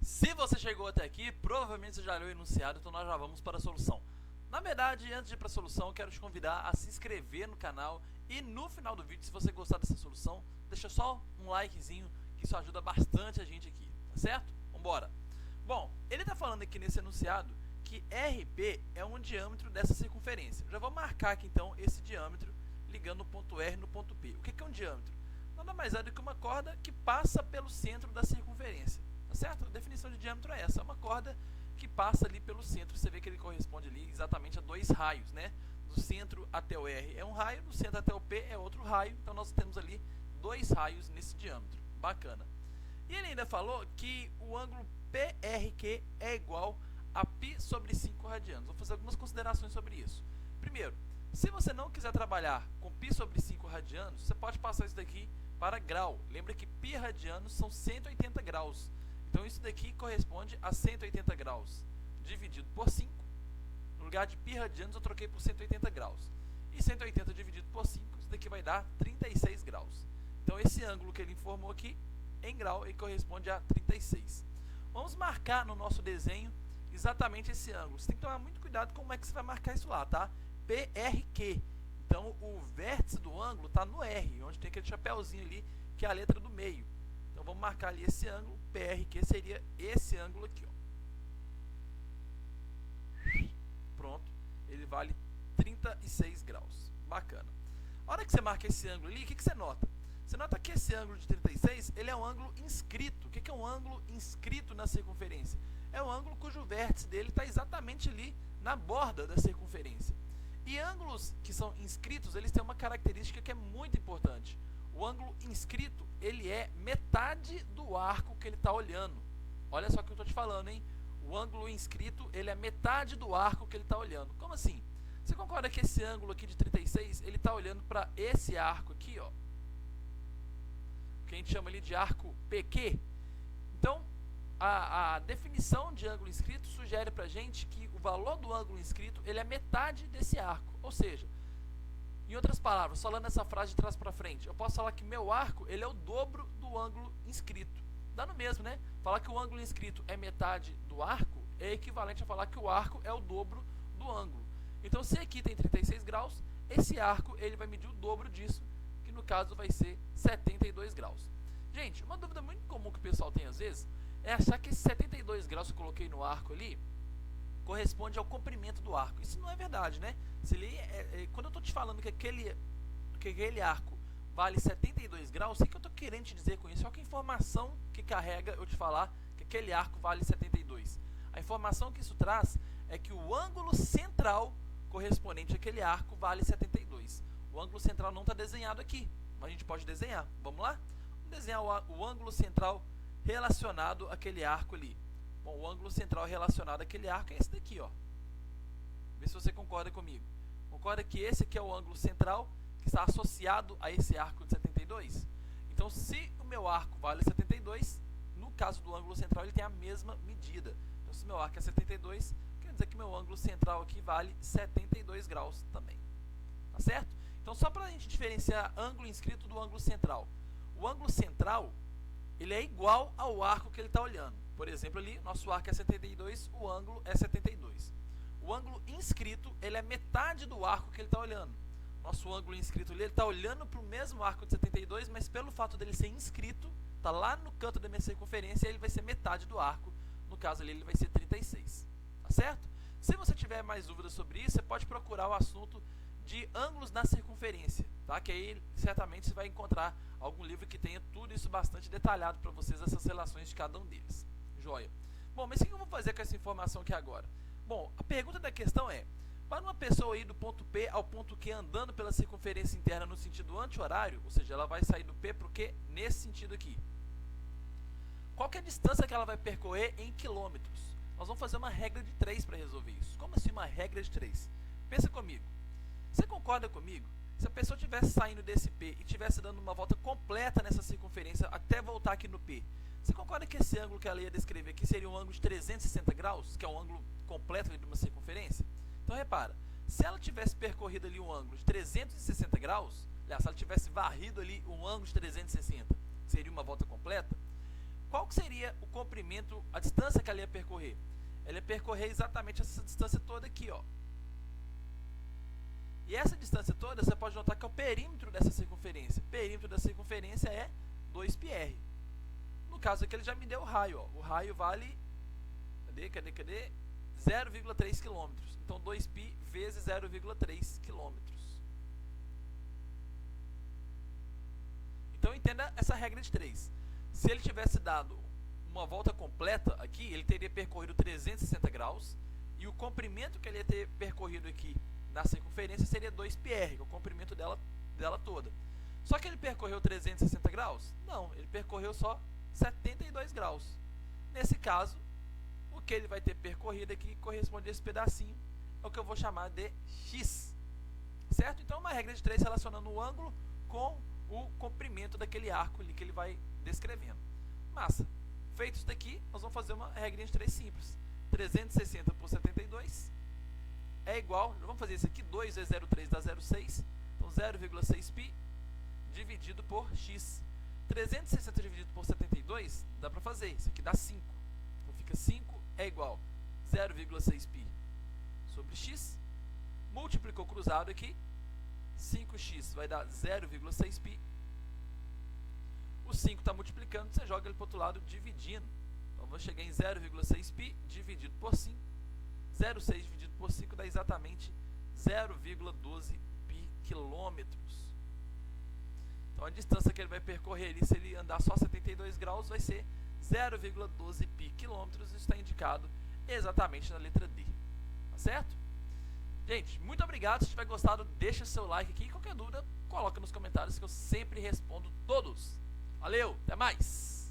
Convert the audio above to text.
Se você chegou até aqui, provavelmente você já leu o enunciado, então nós já vamos para a solução. Na verdade, antes de ir para a solução, eu quero te convidar a se inscrever no canal e no final do vídeo, se você gostar dessa solução, deixa só um likezinho, que isso ajuda bastante a gente aqui, tá certo? Vambora! Bom, ele está falando aqui nesse enunciado que RP é um diâmetro dessa circunferência. Eu já vou marcar aqui então esse diâmetro ligando o ponto R no ponto P. O que é um diâmetro? Nada mais é do que uma corda que passa pelo centro da circunferência. Tá certo? A definição de diâmetro é essa, é uma corda que passa ali pelo centro. Você vê que ele corresponde ali exatamente a dois raios, né? Do centro até o R é um raio, do centro até o P é outro raio. Então nós temos ali dois raios nesse diâmetro. Bacana. E ele ainda falou que o ângulo PRQ é igual a π sobre 5 radianos. Vou fazer algumas considerações sobre isso. Primeiro, se você não quiser trabalhar com π sobre 5 radianos, você pode passar isso daqui para grau. Lembra que π radianos são 180 graus. Então isso daqui corresponde a 180 graus dividido por 5. No lugar de π radianos eu troquei por 180 graus. E 180 dividido por 5, isso daqui vai dar 36 graus. Então esse ângulo que ele informou aqui, em grau, ele corresponde a 36. Vamos marcar no nosso desenho exatamente esse ângulo. Você tem que tomar muito cuidado com como é que você vai marcar isso lá, tá? PRQ. Então o vértice do ângulo está no R, onde tem aquele chapéuzinho ali, que é a letra do meio. Então vamos marcar ali esse ângulo, PRQ seria esse ângulo aqui, ó. Pronto, ele vale 36 graus. Bacana. A hora que você marca esse ângulo ali, o que você nota? Você nota que esse ângulo de 36, ele é um ângulo inscrito. O que é um ângulo inscrito na circunferência? É um ângulo cujo vértice dele está exatamente ali na borda da circunferência. E ângulos que são inscritos, eles têm uma característica que é muito importante. O ângulo inscrito, ele é metade do arco que ele está olhando. Olha só o que eu estou te falando, hein? O ângulo inscrito, ele é metade do arco que ele está olhando. Como assim? Você concorda que esse ângulo aqui de 36, ele está olhando para esse arco aqui, ó? Que a gente chama ali de arco PQ. Então, a definição de ângulo inscrito sugere para a gente que o valor do ângulo inscrito, ele é metade desse arco. Ou seja, em outras palavras, falando essa frase de trás para frente, eu posso falar que meu arco, ele é o dobro do ângulo inscrito. Dá no mesmo, né? Falar que o ângulo inscrito é metade do arco é equivalente a falar que o arco é o dobro do ângulo. Então, se aqui tem 36 graus, esse arco ele vai medir o dobro disso, que no caso vai ser 72 graus. Gente, uma dúvida muito comum que o pessoal tem às vezes é achar que esse 72 graus que eu coloquei no arco ali corresponde ao comprimento do arco. Isso não é verdade, né? Se ele, quando eu estou te falando que aquele arco vale 72 graus, o que eu estou querendo te dizer com isso? Qual que é a informação que carrega eu te falar que aquele arco vale 72? A informação que isso traz é que o ângulo central correspondente àquele arco vale 72. O ângulo central não está desenhado aqui, mas a gente pode desenhar. Vamos lá? Vamos desenhar o ângulo central relacionado àquele arco ali. Bom, o ângulo central relacionado àquele arco é esse daqui, ó. Vê se você concorda comigo. Concorda que esse aqui é o ângulo central que está associado a esse arco de 72? Então, se o meu arco vale 72, no caso do ângulo central, ele tem a mesma medida. Então, se o meu arco é 72, quer dizer que meu ângulo central aqui vale 72 graus também. Tá certo? Então, só para a gente diferenciar ângulo inscrito do ângulo central. O ângulo central, ele é igual ao arco que ele está olhando. Por exemplo, ali, nosso arco é 72, o ângulo é 72. O ângulo inscrito, ele é metade do arco que ele está olhando. Nosso ângulo inscrito ali, ele está olhando para o mesmo arco de 72, mas pelo fato dele ser inscrito, está lá no canto da minha circunferência, ele vai ser metade do arco. No caso ali, ele vai ser 36. Tá certo? Se você tiver mais dúvidas sobre isso, você pode procurar o assunto de ângulos na circunferência, tá? Que aí certamente você vai encontrar algum livro que tenha tudo isso bastante detalhado para vocês, essas relações de cada um deles. Joia. Bom, mas o que eu vou fazer com essa informação aqui agora? Bom, a pergunta da questão é, para uma pessoa ir do ponto P ao ponto Q andando pela circunferência interna no sentido anti-horário, ou seja, ela vai sair do P para o Q nesse sentido aqui. Qual que é a distância que ela vai percorrer em quilômetros? Nós vamos fazer uma regra de 3 para resolver isso. Como assim uma regra de 3? Pensa comigo. Você concorda comigo? Se a pessoa estivesse saindo desse P e estivesse dando uma volta completa nessa circunferência até voltar aqui no P, você concorda que esse ângulo que ela ia descrever aqui seria um ângulo de 360 graus, que é um ângulo completo de uma circunferência? Então repara, se ela tivesse percorrido ali um ângulo de 360 graus, aliás, se ela tivesse varrido ali um ângulo de 360, seria uma volta completa, qual que seria o comprimento, a distância que ela ia percorrer? Ela ia percorrer exatamente essa distância toda aqui, ó. E essa distância toda, você pode notar que é o perímetro dessa circunferência. O perímetro da circunferência é 2πr. No caso aqui, ele já me deu o raio, ó. O raio vale, cadê? 0,3 km. Então, 2π vezes 0,3 km. Então, entenda essa regra de 3. Se ele tivesse dado uma volta completa aqui, ele teria percorrido 360 graus. E o comprimento que ele ia ter percorrido aqui na circunferência seria 2πr, que é o comprimento dela toda. Só que ele percorreu 360 graus? Não, ele percorreu só 72 graus. Nesse caso, o que ele vai ter percorrido aqui corresponde a esse pedacinho, é o que eu vou chamar de x. Certo? Então, uma regra de 3 relacionando o ângulo com o comprimento daquele arco ali que ele vai descrevendo. Massa. Feito isso daqui, nós vamos fazer uma regra de 3 simples. 360 por 72 é igual, vamos fazer isso aqui, 2 vezes 0,3 dá 0,6. Então, 0,6π dividido por x. 360 dividido por 72, dá para fazer. Isso aqui dá 5. Então, fica 5 é igual 0,6π sobre x. Multiplicou cruzado aqui. 5x vai dar 0,6π. O 5 está multiplicando, você joga ele para o outro lado dividindo. Então, vou chegar em 0,6π dividido por 5. 0,6 dividido por 5 dá exatamente 0,12 π quilômetros. Então, a distância que ele vai percorrer ali, se ele andar só 72 graus, vai ser 0,12 π quilômetros. Isso está indicado exatamente na letra D. Tá certo? Gente, muito obrigado. Se tiver gostado, deixa seu like aqui. Qualquer dúvida, coloca nos comentários que eu sempre respondo todos. Valeu, até mais!